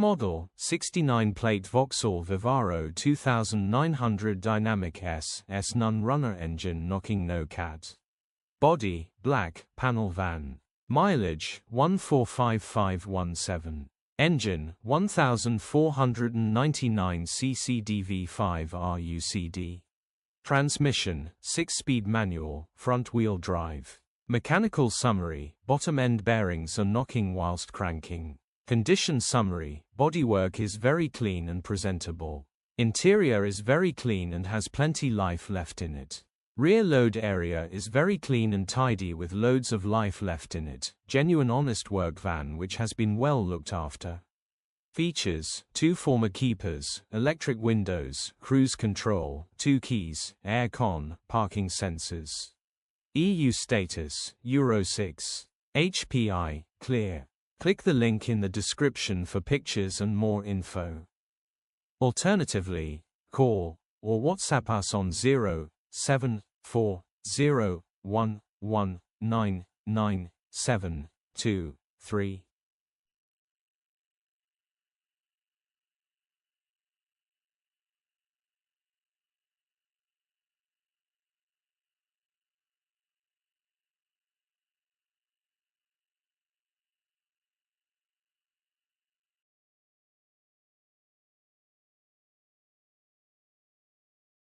Model, 69 plate Vauxhall Vivaro 2900 Dynamic S None runner engine knocking no cat. Body, black, panel van. Mileage, 145517. Engine, 1499 cc DV5 RUCD. Transmission, 6-speed manual, front-wheel drive. Mechanical summary, bottom end bearings are knocking whilst cranking. Condition summary, bodywork is very clean and presentable. Interior is very clean and has plenty life left in it. Rear load area is very clean and tidy with loads of life left in it. Genuine honest work van which has been well looked after. Features, 2 former keepers, electric windows, cruise control, 2 keys, air con, parking sensors. EU status, Euro 6. HPI, clear. Click the link in the description for pictures and more info. Alternatively, call or WhatsApp us on 07401199723.